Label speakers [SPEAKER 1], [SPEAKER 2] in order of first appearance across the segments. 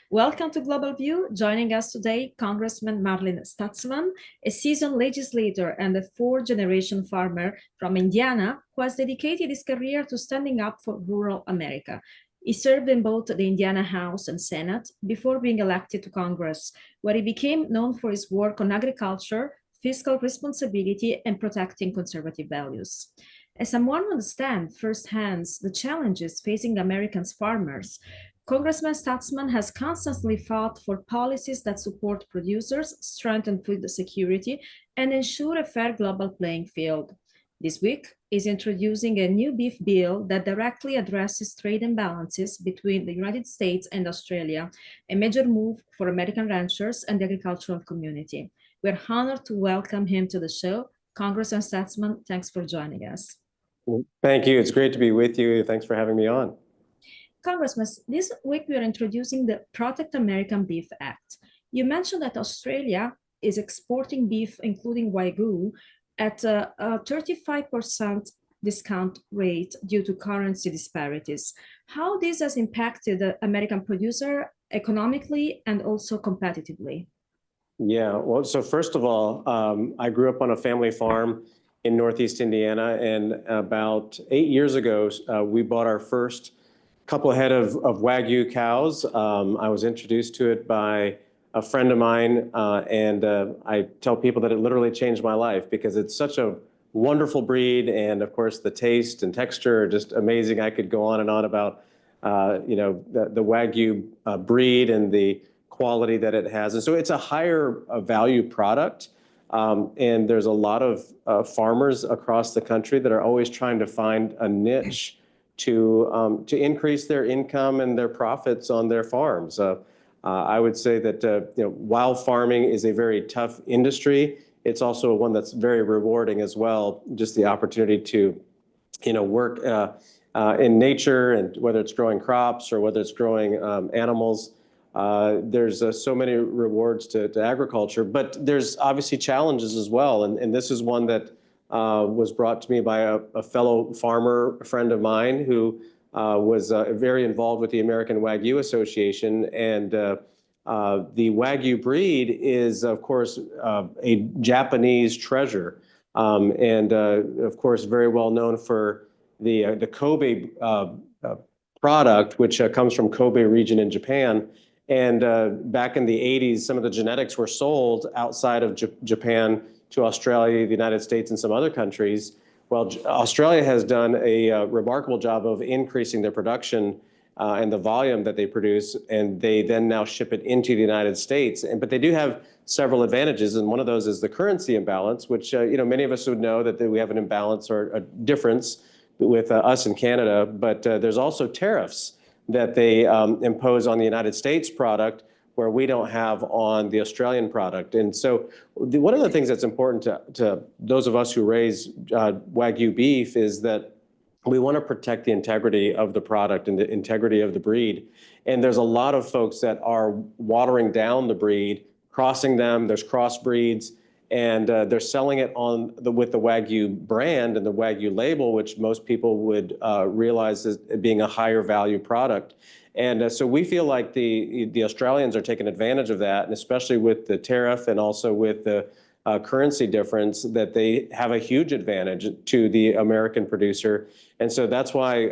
[SPEAKER 1] Welcome to Global View. Joining us today, Congressman Marlin Stutzman, a seasoned legislator and a fourth-generation farmer from Indiana who has dedicated his career to standing up for rural America. He served in both the Indiana House and Senate before being elected to Congress, where he became known for his work on agriculture, fiscal responsibility, and protecting conservative values. As someone who understands firsthand the challenges facing Americans' farmers, Congressman Stutzman has constantly fought for policies that support producers, strengthen food security, and ensure a fair global playing field. This week is introducing a new beef bill that directly addresses trade imbalances between the United States and Australia, a major move for American ranchers and the agricultural community. We're honored to welcome him to the show. Congressman Stutzman, thanks for joining us.
[SPEAKER 2] Thank you. It's great to be with you. Thanks for having me on.
[SPEAKER 1] Congressman, this week we are introducing the Protect American Beef Act. You mentioned that Australia is exporting beef, including Wagyu, at a 35% discount rate due to currency disparities. How this has impacted the American producer economically and also competitively?
[SPEAKER 2] Yeah, well, so first of all, I grew up on a family farm in Northeast Indiana, and about 8 years ago, we bought our first couple of head of Wagyu cows. I was introduced to it by a friend of mine, and I tell people that it literally changed my life because it's such a wonderful breed, and of course the taste and texture are just amazing. I could go on and on about the Wagyu breed and the quality that it has, and so it's a higher value product. And there's a lot of farmers across the country that are always trying to find a niche to increase their income and their profits on their farms. I would say that while farming is a very tough industry, it's also one that's very rewarding as well. Just the opportunity to work in nature, and whether it's growing crops or whether it's growing animals. There's so many rewards to agriculture, but there's obviously challenges as well. And this is one that was brought to me by a fellow farmer, a friend of mine, who was very involved with the American Wagyu Association. And the Wagyu breed is, of course, a Japanese treasure. And of course, very well known for the Kobe product, which comes from Kobe region in Japan. And back in the 80s, some of the genetics were sold outside of Japan to Australia, the United States, and some other countries. Well, Australia has done a remarkable job of increasing their production and the volume that they produce, and they then now ship it into the United States. But they do have several advantages, and one of those is the currency imbalance, which many of us would know that we have an imbalance or a difference with us and Canada. But there's also tariffs that they impose on the United States product where we don't have on the Australian product. And so one of the things that's important to those of us who raise Wagyu beef is that we want to protect the integrity of the product and the integrity of the breed. And there's a lot of folks that are watering down the breed, crossing them, there's crossbreeds, and they're selling it with the Wagyu brand and the Wagyu label, which most people would realize as being a higher value product. And so we feel like the Australians are taking advantage of that, and especially with the tariff and also with the currency difference, that they have a huge advantage to the American producer. And so that's why,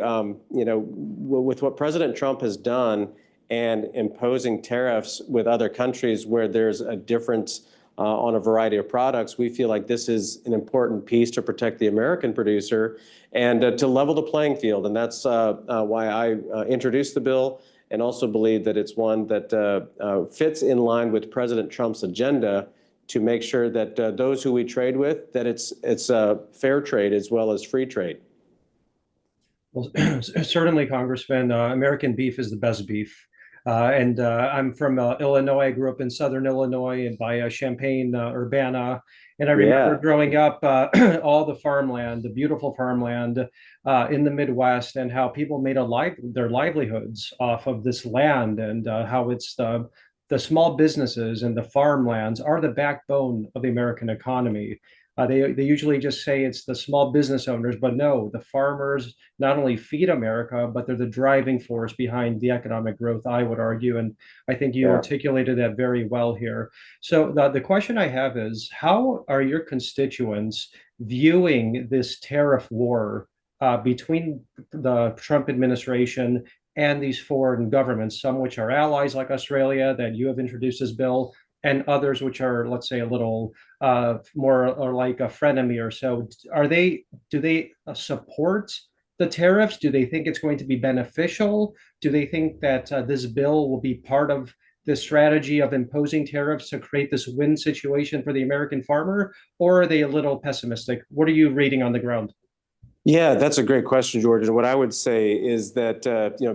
[SPEAKER 2] with what President Trump has done and imposing tariffs with other countries where there's a difference on a variety of products, we feel like this is an important piece to protect the American producer and to level the playing field. And that's why I introduced the bill, and also believe that it's one that fits in line with President Trump's agenda to make sure that those who we trade with, that it's fair trade as well as free trade.
[SPEAKER 3] Well, certainly, Congressman, American beef is the best beef. And I'm from Illinois. I grew up in Southern Illinois and by Champaign, Urbana. And I remember growing up, all the farmland, the beautiful farmland in the Midwest, and how people made their livelihoods off of this land, and how it's the small businesses and the farmlands are the backbone of the American economy. They usually just say it's the small business owners, but no, the farmers not only feed America, but they're the driving force behind the economic growth, I would argue. And I think you
[SPEAKER 2] Yeah.
[SPEAKER 3] articulated that very well here. So the question I have is, how are your constituents viewing this tariff war between the Trump administration and these foreign governments, some which are allies like Australia that you have introduced this bill, and others which are, let's say, a little more or like a frenemy or so? Do they support the tariffs? Do they think it's going to be beneficial? Do they think that this bill will be part of the strategy of imposing tariffs to create this win situation for the American farmer? Or are they a little pessimistic? What are you reading on the ground?
[SPEAKER 2] Yeah, that's a great question, George. And what I would say is that,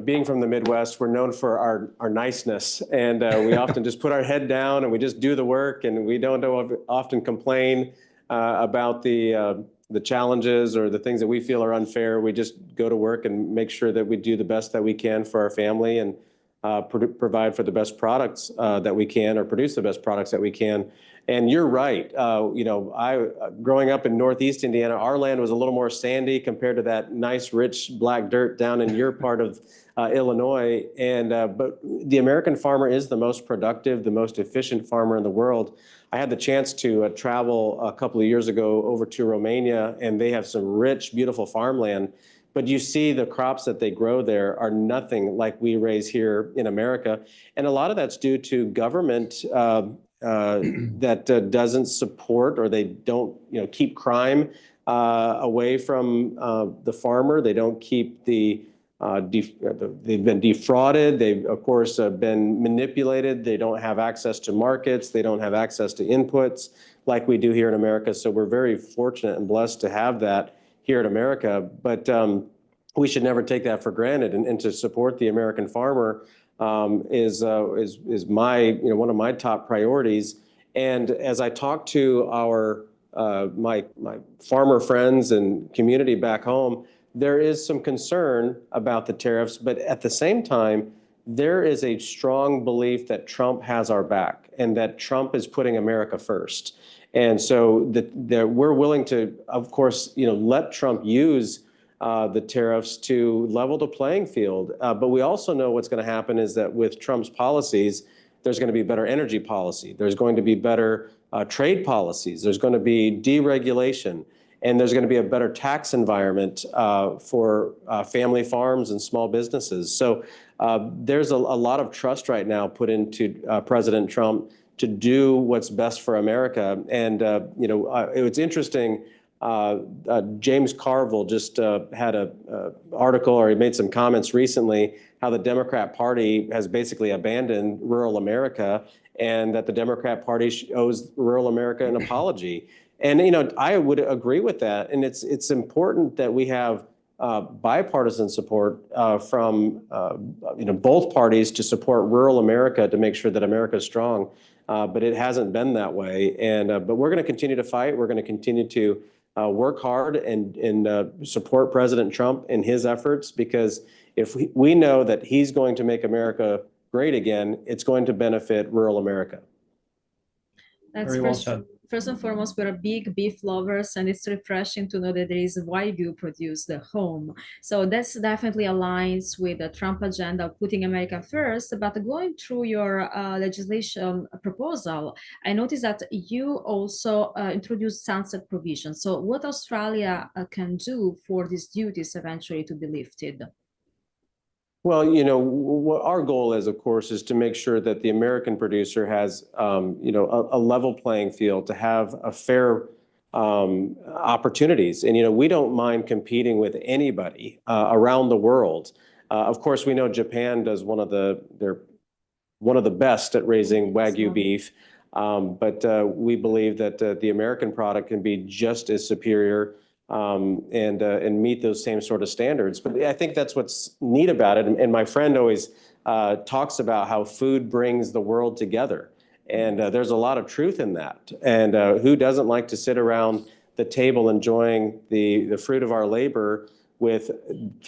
[SPEAKER 2] being from the Midwest, we're known for our niceness, and we often just put our head down and we just do the work, and we don't often complain about the challenges or the things that we feel are unfair. We just go to work and make sure that we do the best that we can for our family and provide for the best products that we can, or produce the best products that we can. And you're right. Growing up in Northeast Indiana, our land was a little more sandy compared to that nice, rich black dirt down in your part of Illinois. But the American farmer is the most productive, the most efficient farmer in the world. I had the chance to travel a couple of years ago over to Romania, and they have some rich, beautiful farmland. But you see the crops that they grow there are nothing like we raise here in America. And a lot of that's due to government that doesn't support, or they don't, keep crime away from the farmer. They don't keep they've been defrauded. They've, of course, been manipulated. They don't have access to markets. They don't have access to inputs like we do here in America. So we're very fortunate and blessed to have that here in America. But we should never take that for granted. And to support the American farmer is my, one of my top priorities. And as I talk to my farmer friends and community back home, there is some concern about the tariffs, but at the same time, there is a strong belief that Trump has our back and that Trump is putting America first. And so we're willing to, of course, let Trump use the tariffs to level the playing field. But we also know what's going to happen is that with Trump's policies, there's going to be better energy policy. There's going to be better trade policies. There's going to be deregulation. And there's going to be a better tax environment for family farms and small businesses. So there's a lot of trust right now put into President Trump to do what's best for America. And, it's interesting. James Carville just had an article, or he made some comments recently, how the Democrat Party has basically abandoned rural America, and that the Democrat Party owes rural America an apology. And I would agree with that. And it's important that we have bipartisan support from both parties to support rural America, to make sure that America is strong. But it hasn't been that way. And but we're going to continue to fight. We're going to continue to work hard and support President Trump in his efforts, because if we know that he's going to make America great again, it's going to benefit rural America.
[SPEAKER 1] That's
[SPEAKER 3] Very well said.
[SPEAKER 1] First and foremost, we're big beef lovers, and it's refreshing to know that there is Wagyu produced at home. So that's definitely aligns with the Trump agenda of putting America first. But going through your legislation proposal, I noticed that you also introduced sunset provisions. So what Australia can do for these duties eventually to be lifted?
[SPEAKER 2] Well, what our goal is, of course, is to make sure that the American producer has, a level playing field, to have a fair opportunities. And, we don't mind competing with anybody around the world. Of course, we know Japan does they're one of the best at raising Wagyu beef. But we believe that the American product can be just as superior and meet those same sort of standards. But I think that's what's neat about it. And my friend always talks about how food brings the world together. And there's a lot of truth in that. And who doesn't like to sit around the table enjoying the fruit of our labor with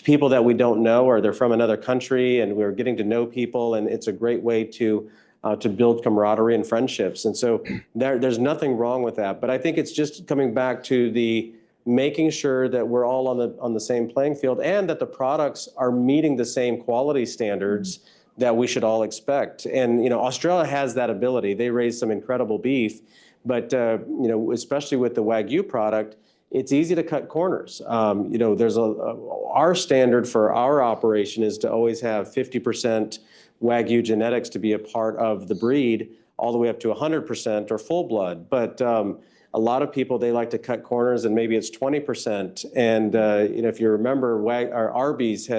[SPEAKER 2] people that we don't know, or they're from another country, and we're getting to know people. And it's a great way to to build camaraderie and friendships. And so there's nothing wrong with that. But I think it's just coming back to the making sure that we're all on the same playing field and that the products are meeting the same quality standards that we should all expect. And, Australia has that ability. They raise some incredible beef, but, especially with the Wagyu product, it's easy to cut corners. There's our standard for our operation is to always have 50% Wagyu genetics to be a part of the breed, all the way up to 100% or full blood. But a lot of people, they like to cut corners, and maybe it's 20%. And if you remember, our Arby's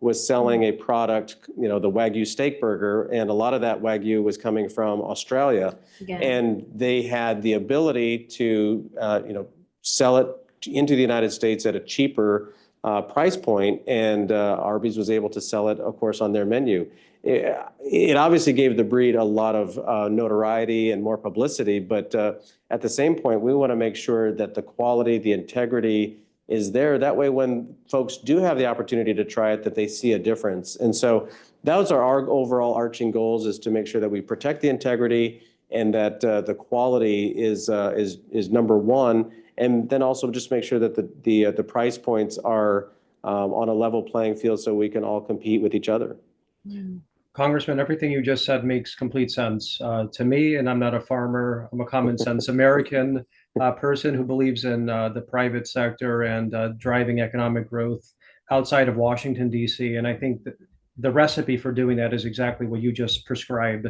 [SPEAKER 2] was selling a product, the Wagyu steak burger, and a lot of that Wagyu was coming from Australia.
[SPEAKER 1] Yeah.
[SPEAKER 2] And they had the ability to, sell it into the United States at a cheaper price point, and Arby's was able to sell it, of course, on their menu. It obviously gave the breed a lot of notoriety and more publicity, but at the same point, we want to make sure that the quality, the integrity is there. That way, when folks do have the opportunity to try it, that they see a difference. And so those are our overall arching goals, is to make sure that we protect the integrity and that the quality is number one. And then also just make sure that the price points are on a level playing field so we can all compete with each other.
[SPEAKER 3] Congressman, everything you just said makes complete sense to me, and I'm not a farmer. I'm a common sense American person who believes in the private sector and driving economic growth outside of Washington, D.C. And I think that the recipe for doing that is exactly what you just prescribed.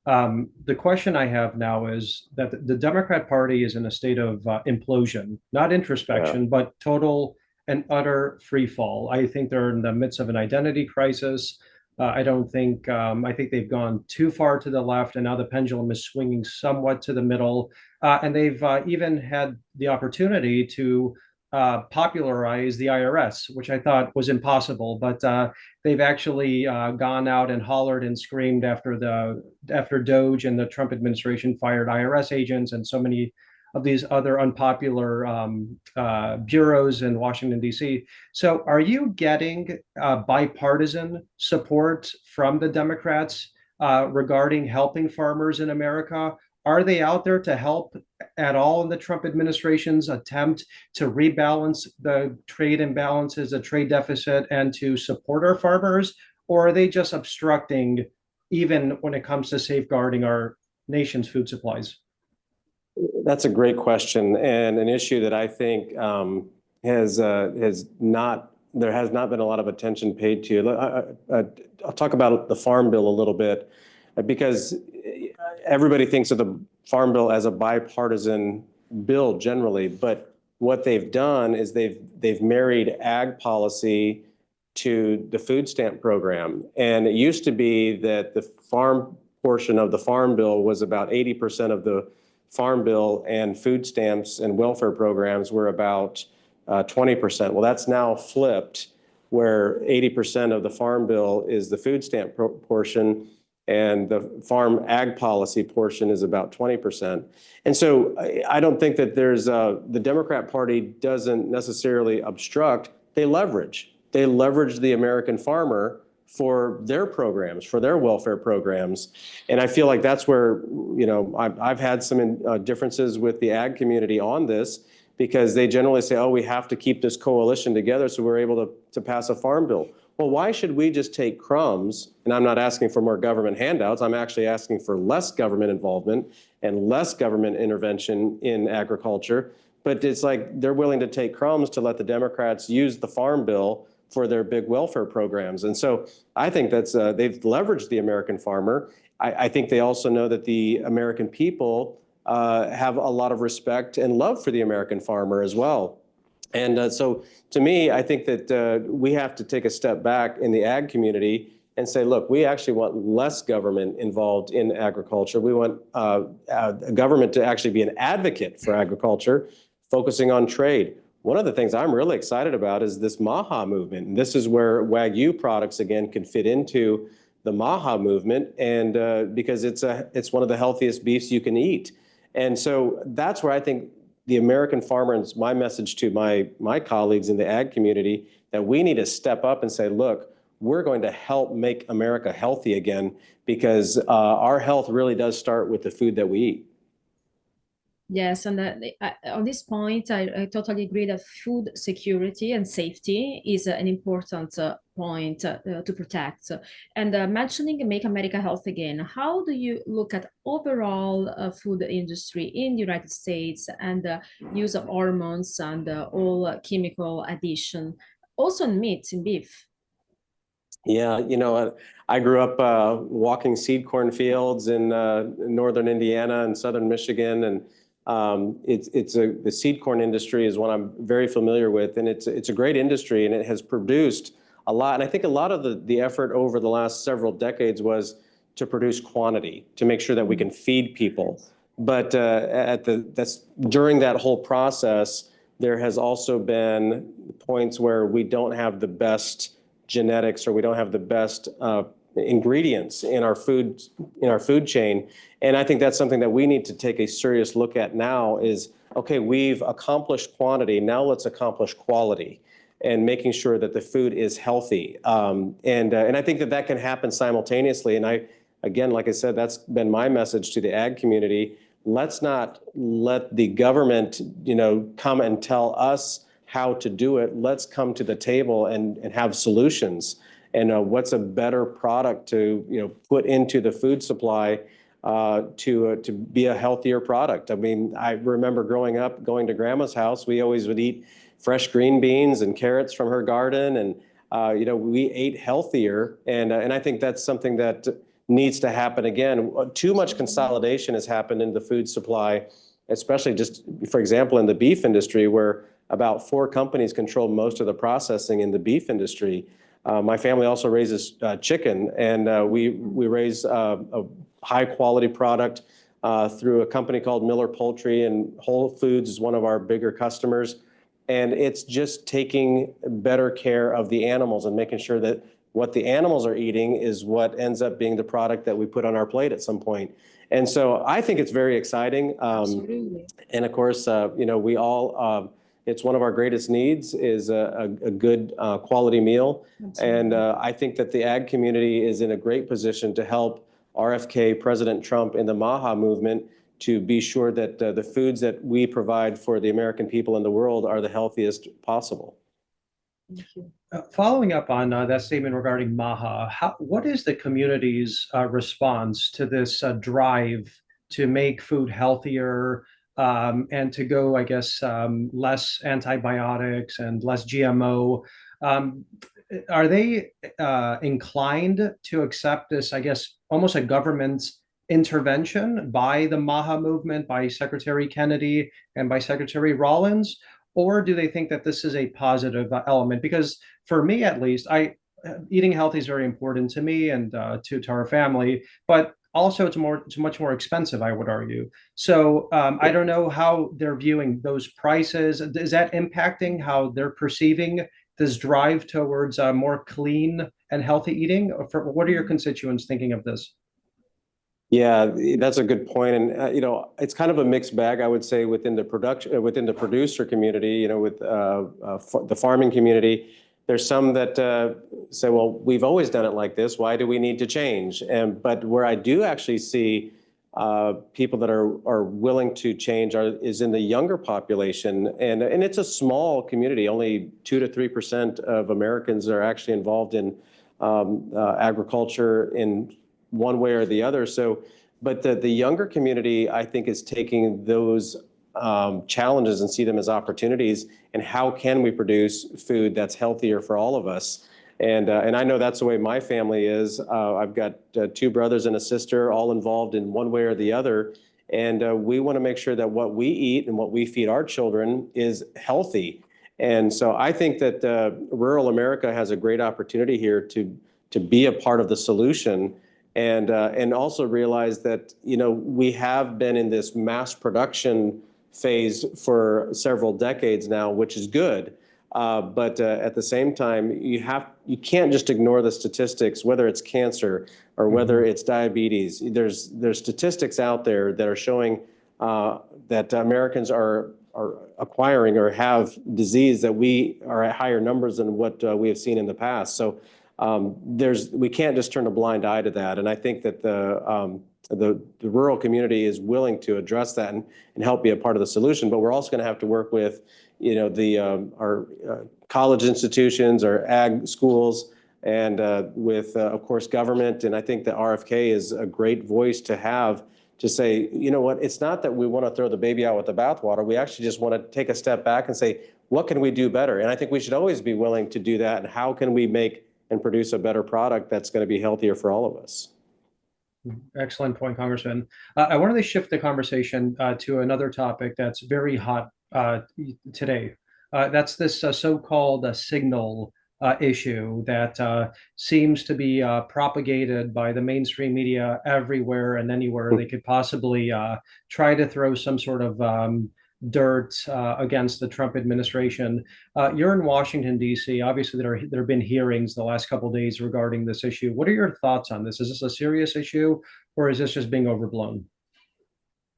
[SPEAKER 3] The question I have now is that the Democrat Party is in a state of implosion, not introspection, but total and utter free fall. I think they're in the midst of an identity crisis. I think they've gone too far to the left, and now the pendulum is swinging somewhat to the middle. And they've even had the opportunity to popularize the IRS, which I thought was impossible. But they've actually gone out and hollered and screamed after DOGE and the Trump administration fired IRS agents and so many of these other unpopular bureaus in Washington, D.C. So are you getting bipartisan support from the Democrats regarding helping farmers in America? Are they out there to help at all in the Trump administration's attempt to rebalance the trade imbalances, the trade deficit, and to support our farmers? Or are they just obstructing even when it comes to safeguarding our nation's food supplies?
[SPEAKER 2] That's a great question, and an issue that I think has not been a lot of attention paid to. I'll talk about the Farm Bill a little bit, because everybody thinks of the Farm Bill as a bipartisan bill generally, but what they've done is they've married ag policy to the food stamp program. And it used to be that the farm portion of the Farm Bill was about 80% of the Farm Bill, and food stamps and welfare programs were about 20%. Well, that's now flipped, where 80% of the Farm Bill is the food stamp portion, and the farm ag policy portion is about 20%. And so I don't think that the Democrat Party doesn't necessarily obstruct, they leverage. They leverage the American farmer for their programs, for their welfare programs. And I feel like that's where, I've had some differences with the ag community on this, because they generally say, oh, we have to keep this coalition together so we're able to pass a farm bill. Well, why should we just take crumbs? And I'm not asking for more government handouts. I'm actually asking for less government involvement and less government intervention in agriculture. But it's like they're willing to take crumbs to let the Democrats use the farm bill for their big welfare programs. And so I think that's they've leveraged the American farmer. I think they also know that the American people have a lot of respect and love for the American farmer as well. And so to me, I think that we have to take a step back in the ag community and say, look, we actually want less government involved in agriculture. We want government to actually be an advocate for agriculture, focusing on trade. One of the things I'm really excited about is this MAHA movement. And this is where Wagyu products, again, can fit into the MAHA movement, and because it's one of the healthiest beefs you can eat. And so that's where I think the American farmer, and it's my message to my colleagues in the ag community, that we need to step up and say, look, we're going to help make America healthy again, because our health really does start with the food that we eat.
[SPEAKER 1] Yes, and on this point, I totally agree that food security and safety is an important point to protect. And mentioning Make America Health Again, how do you look at overall food industry in the United States and use of hormones and all chemical addition, also in meat, in beef?
[SPEAKER 2] Yeah, I grew up walking seed corn fields in northern Indiana and southern Michigan, and the seed corn industry is one I'm very familiar with, and it's a great industry, and it has produced a lot. And I think a lot of the effort over the last several decades was to produce quantity, to make sure that we can feed people. But during that whole process, there has also been points where we don't have the best genetics, or we don't have the best ingredients in our food chain. And I think that's something that we need to take a serious look at now is, okay, we've accomplished quantity, now let's accomplish quality and making sure that the food is healthy. And I think that can happen simultaneously. And again, like I said, that's been my message to the ag community. Let's not let the government, come and tell us how to do it. Let's come to the table and have solutions. And what's a better product to put into the food supply to be a healthier product? I mean, I remember growing up, going to Grandma's house. We always would eat fresh green beans and carrots from her garden, and we ate healthier. And I think that's something that needs to happen again. Too much consolidation has happened in the food supply, especially just, for example, in the beef industry, where about 4 companies control most of the processing in the beef industry. My family also raises chicken, and we raise a high quality product through a company called Miller Poultry, and Whole Foods is one of our bigger customers. And it's just taking better care of the animals and making sure that what the animals are eating is what ends up being the product that we put on our plate at some point. And so I think it's very exciting.
[SPEAKER 1] Absolutely.
[SPEAKER 2] And of course, we all, it's one of our greatest needs is a good quality meal.
[SPEAKER 1] Absolutely.
[SPEAKER 2] And I think that the ag community is in a great position to help RFK, President Trump, in the MAHA movement to be sure that the foods that we provide for the American people in the world are the healthiest possible.
[SPEAKER 1] Thank you.
[SPEAKER 3] Following up on that statement regarding MAHA, what is the community's response to this drive to make food healthier and to go, I guess, less antibiotics and less GMO? Are they inclined to accept this, I guess, almost a government intervention by the MAHA movement, by Secretary Kennedy and by Secretary Rollins? Or do they think that this is a positive element? Because for me, at least, eating healthy is very important to me and to our family, but also it's much more expensive, I would argue. So I don't know how they're viewing those prices. Is that impacting how they're perceiving this drive towards more clean and healthy eating? What are your constituents thinking of this?
[SPEAKER 2] Yeah, that's a good point. And, it's kind of a mixed bag, I would say, within the producer community, with the farming community. There's some that say, well, we've always done it like this. Why do we need to change? But where I do actually see people that are willing to change is in the younger population. And it's a small community. Only 2 to 3% of Americans are actually involved in agriculture in one way or the other. So, but the younger community, I think, is taking those challenges and see them as opportunities. And how can we produce food that's healthier for all of us? And I know that's the way my family is. I've got 2 brothers and a sister, all involved in one way or the other. And we want to make sure that what we eat and what we feed our children is healthy. And so I think that rural America has a great opportunity here to be a part of the solution. And also realize that, we have been in this mass production phase for several decades now, which is good. But at the same time, you can't just ignore the statistics, whether it's cancer or whether it's diabetes. There's statistics out there that are showing that Americans are acquiring or have disease that we are at higher numbers than what we have seen in the past. So we can't just turn a blind eye to that. And I think that the rural community is willing to address that and help be a part of the solution. But we're also going to have to work with, our college institutions, our ag schools, and with, of course, government. And I think the RFK is a great voice to have to say, you know what, it's not that we want to throw the baby out with the bathwater. We actually just want to take a step back and say, what can we do better? And I think we should always be willing to do that. And how can we make and produce a better product that's going to be healthier for all of us?
[SPEAKER 3] Excellent point, Congressman. I wanted to shift the conversation to another topic that's very hot today. That's this so-called signal issue that seems to be propagated by the mainstream media everywhere and anywhere they could possibly try to throw some sort of dirt against the Trump administration. You're in Washington, D.C. Obviously, there have been hearings the last couple of days regarding this issue. What are your thoughts on this? Is this a serious issue, or is this just being overblown?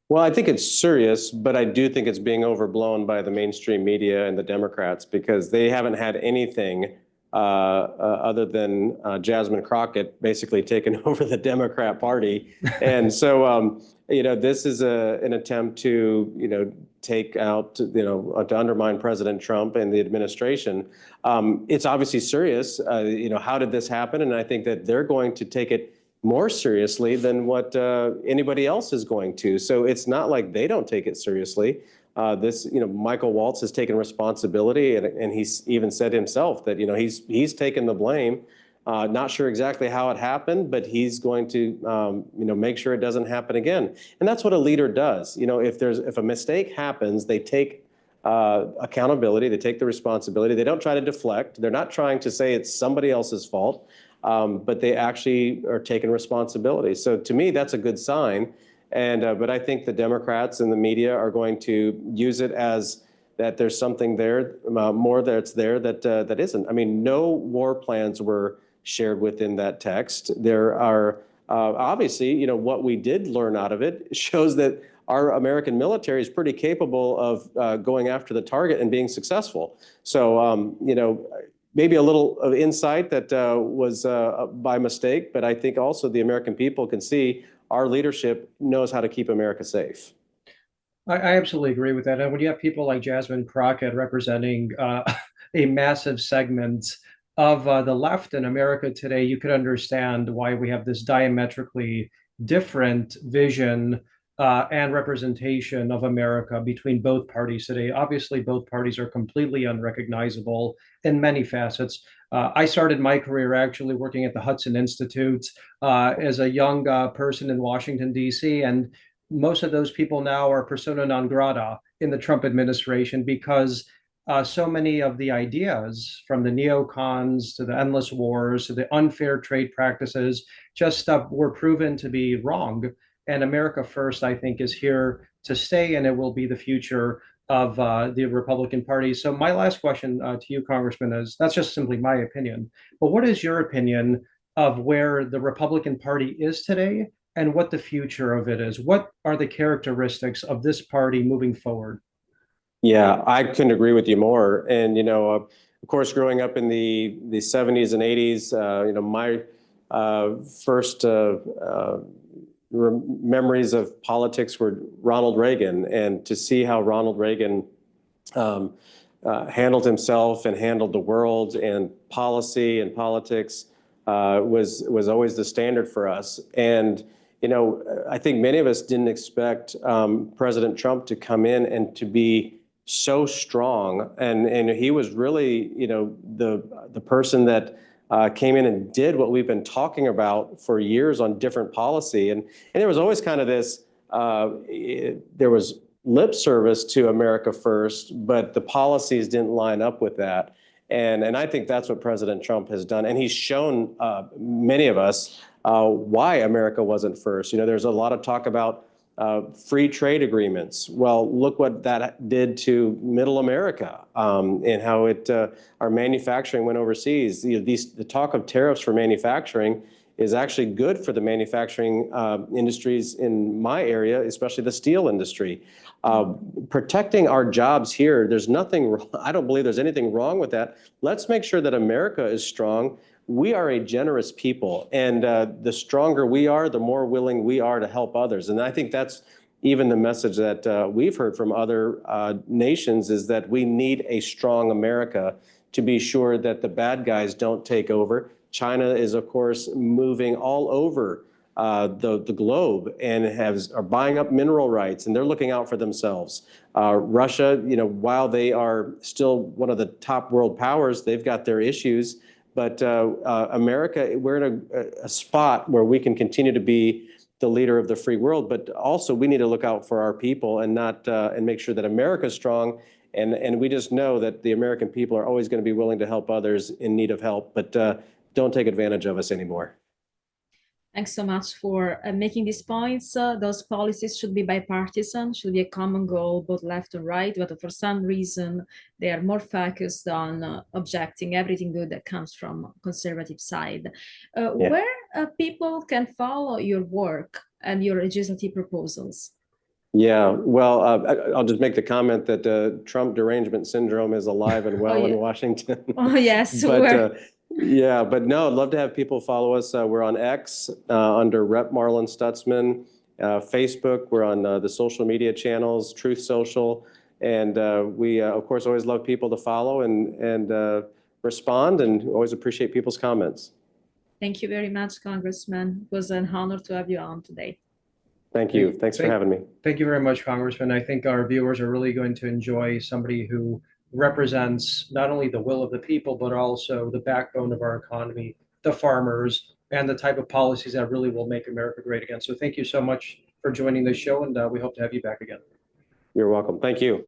[SPEAKER 2] Well, I think it's serious, but I do think it's being overblown by the mainstream media and the Democrats because they haven't had anything other than Jasmine Crockett basically taking over the Democrat Party. And so, this is an attempt to, take out, to undermine President Trump and the administration. It's obviously serious. How did this happen? And I think that they're going to take it more seriously than what anybody else is going to. So it's not like they don't take it seriously. Michael Waltz has taken responsibility, and he's even said himself that, he's taken the blame. Not sure exactly how it happened, but he's going to, make sure it doesn't happen again. And that's what a leader does. If a mistake happens, they take accountability, they take the responsibility. They don't try to deflect. They're not trying to say it's somebody else's fault, but they actually are taking responsibility. So to me, that's a good sign. But I think the Democrats and the media are going to use it as that there's something there, more that's there that isn't. I mean, no war plans were shared within that text. There are obviously, what we did learn out of it shows that our American military is pretty capable of going after the target and being successful. So, maybe a little of insight that was by mistake, but I think also the American people can see our leadership knows how to keep America safe.
[SPEAKER 3] I absolutely agree with that. And when you have people like Jasmine Crockett representing a massive segment of the left in America today, you could understand why we have this diametrically different vision and representation of America between both parties today. Obviously, both parties are completely unrecognizable in many facets. I started my career actually working at the Hudson Institute as a young person in Washington, D.C., and most of those people now are persona non grata in the Trump administration because so many of the ideas from the neocons to the endless wars to the unfair trade practices just were proven to be wrong. And America First, I think, is here to stay, and it will be the future of the Republican Party. So my last question to you, Congressman, is that's just simply my opinion. But what is your opinion of where the Republican Party is today and what the future of it is? What are the characteristics of this party moving forward?
[SPEAKER 2] Yeah, I couldn't agree with you more. And, of course, growing up in the 70s and 80s, my first memories of politics were Ronald Reagan, and to see how Ronald Reagan handled himself and handled the world and policy and politics was always the standard for us. And I think many of us didn't expect President Trump to come in and to be so strong, and he was really the person that came in and did what we've been talking about for years on different policy. And there was always kind of this, there was lip service to America First, but the policies didn't line up with that. And I think that's what President Trump has done. And he's shown many of us why America wasn't first. There's a lot of talk about free trade agreements. Well, look what that did to middle America and how our manufacturing went overseas. The talk of tariffs for manufacturing is actually good for the manufacturing industries in my area, especially the steel industry. Protecting our jobs here, there's nothing, I don't believe there's anything wrong with that. Let's make sure that America is strong. we are a generous people, and the stronger we are, the more willing we are to help others. And I think that's even the message that we've heard from other nations, is that we need a strong America to be sure that the bad guys don't take over. China is, of course, moving all over the globe and are buying up mineral rights, and they're looking out for themselves. Russia, while they are still one of the top world powers, they've got their issues. But America, we're in a spot where we can continue to be the leader of the free world, but also we need to look out for our people and make sure that America's strong. And we just know that the American people are always going to be willing to help others in need of help, but don't take advantage of us anymore.
[SPEAKER 1] Thanks so much for making these points. Those policies should be bipartisan, should be a common goal, both left and right, but for some reason, they are more focused on objecting everything good that comes from conservative side. Where people can follow your work and your legislative proposals?
[SPEAKER 2] Yeah, well, I'll just make the comment that Trump derangement syndrome is alive and well in Washington.
[SPEAKER 1] Oh, yes.
[SPEAKER 2] But yeah, but no, I'd love to have people follow us. We're on X under Rep. Marlin Stutzman. Facebook, we're on the social media channels, Truth Social. And we, of course, always love people to follow and respond, and always appreciate people's comments.
[SPEAKER 1] Thank you very much, Congressman. It was an honor to have you on today.
[SPEAKER 2] Thank you. Thanks for having me.
[SPEAKER 3] Thank you very much, Congressman. I think our viewers are really going to enjoy somebody who represents not only the will of the people, but also the backbone of our economy, the farmers, and the type of policies that really will make America great again. So thank you so much for joining this show, and we hope to have you back again.
[SPEAKER 2] You're welcome. Thank you.